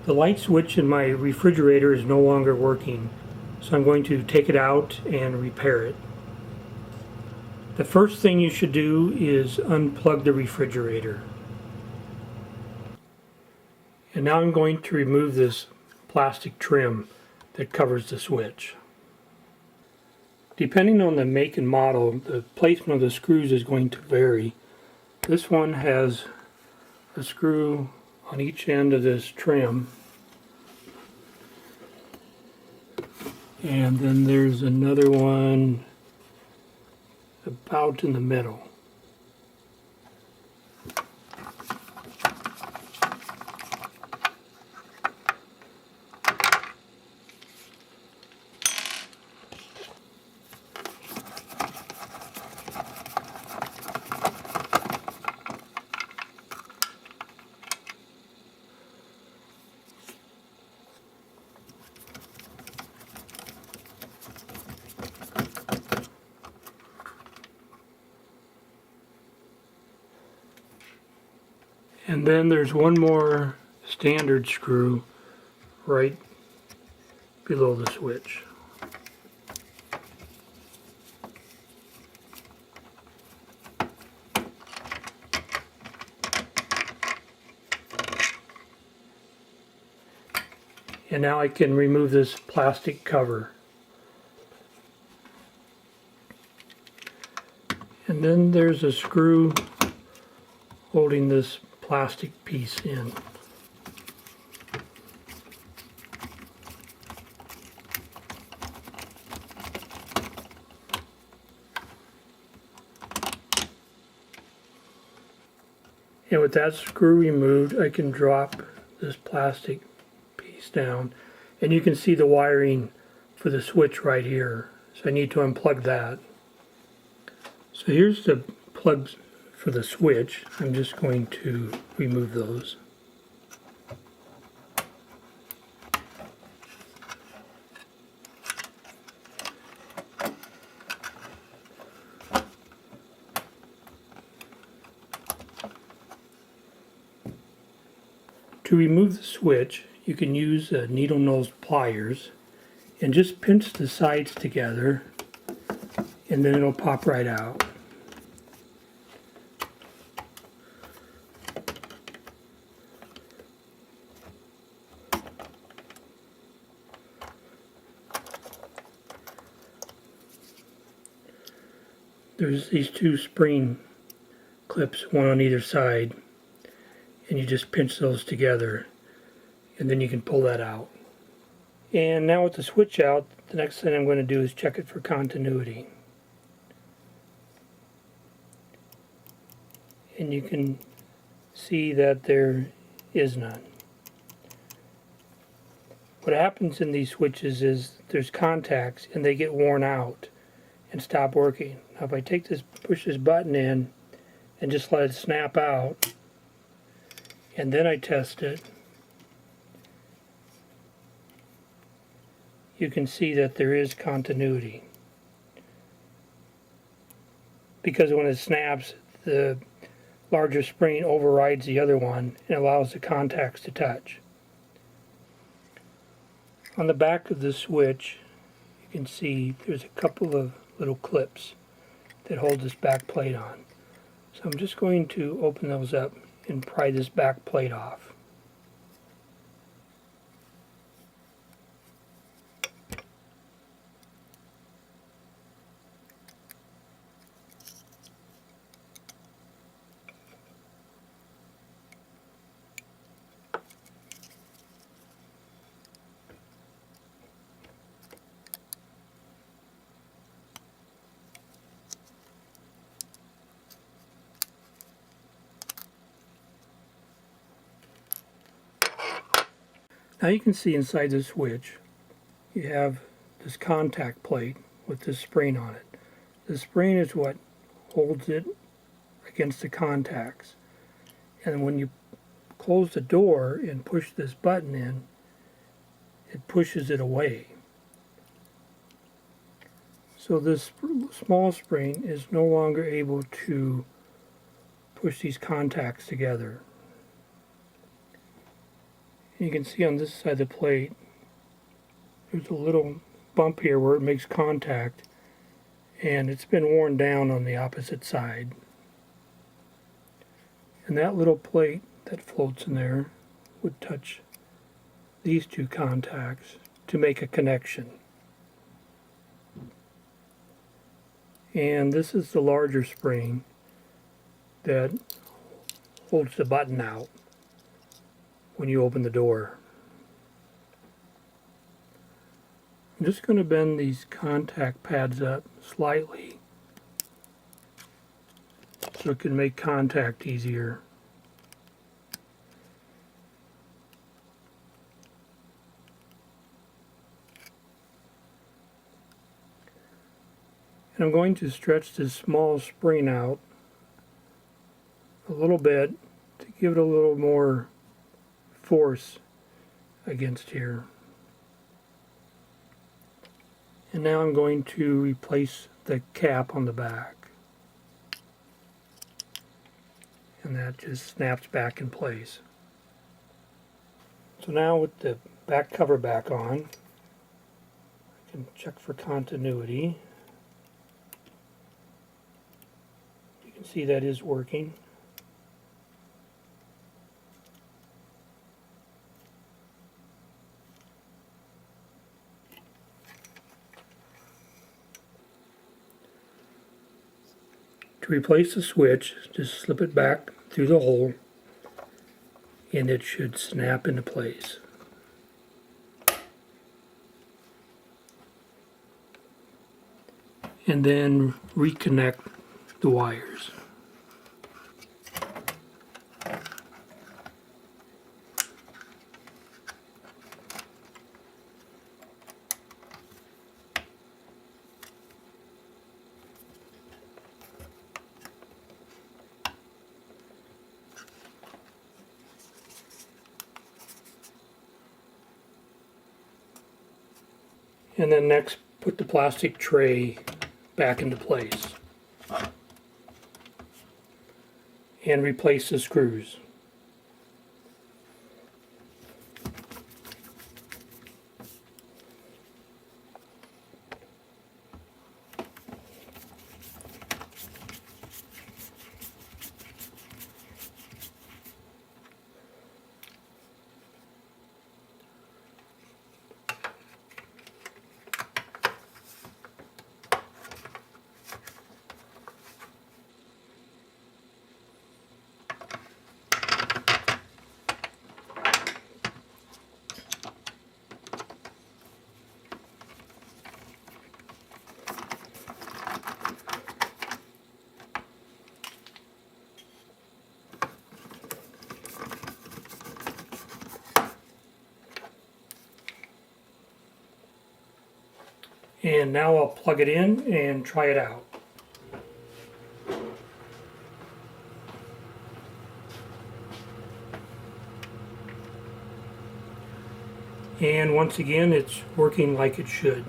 The light switch in my refrigerator is no longer working, so I'm going to take it out and repair it. The first thing you should do is unplug the refrigerator. And now I'm going to remove this plastic trim that covers the switch. Depending on the make and model, the placement of the screws is going to vary. This one has a screw on each end of this trim, and then there's another one about in the middle. And then there's one more standard screw right below the switch. And now I can remove this plastic cover. And then there's a screw holding this plastic piece in. And with that screw removed, I can drop this plastic piece down, and you can see the wiring for the switch right here. So I need to unplug that. So here's the plugs for the switch. I'm just going to remove those. To remove the switch, you can use needle nose pliers and just pinch the sides together, and then it'll pop right out. There's these two spring clips, one on either side, and you just pinch those together, and then you can pull that out. And now with the switch out, the next thing I'm going to do is check it for continuity. And you can see that there is none. What happens in these switches is there's contacts and they get worn out and stop working. Now if I take this, push this button in and just let it snap out, and then I test it, you can see that there is continuity. Because when it snaps, the larger spring overrides the other one and allows the contacts to touch. On the back of the switch, you can see there's a couple of little clips that hold this back plate on. So I'm just going to open those up and pry this back plate off. Now you can see inside the switch you have this contact plate with this spring on it. The spring is what holds it against the contacts, and when you close the door and push this button in, it pushes it away. So this small spring is no longer able to push these contacts together. You can see on this side of the plate, there's a little bump here where it makes contact, and it's been worn down on the opposite side. And that little plate that floats in there would touch these two contacts to make a connection. And this is the larger spring that holds the button out when you open the door. I'm just going to bend these contact pads up slightly so it can make contact easier. And I'm going to stretch this small spring out a little bit to give it a little more force against here. And now I'm going to replace the cap on the back. And that just snaps back in place. So now with the back cover back on, I can check for continuity. You can see that is working. To replace the switch, just slip it back through the hole and it should snap into place. And then reconnect the wires. And then next, put the plastic tray back into place. And replace the screws. And now I'll plug it in and try it out. And once again, it's working like it should.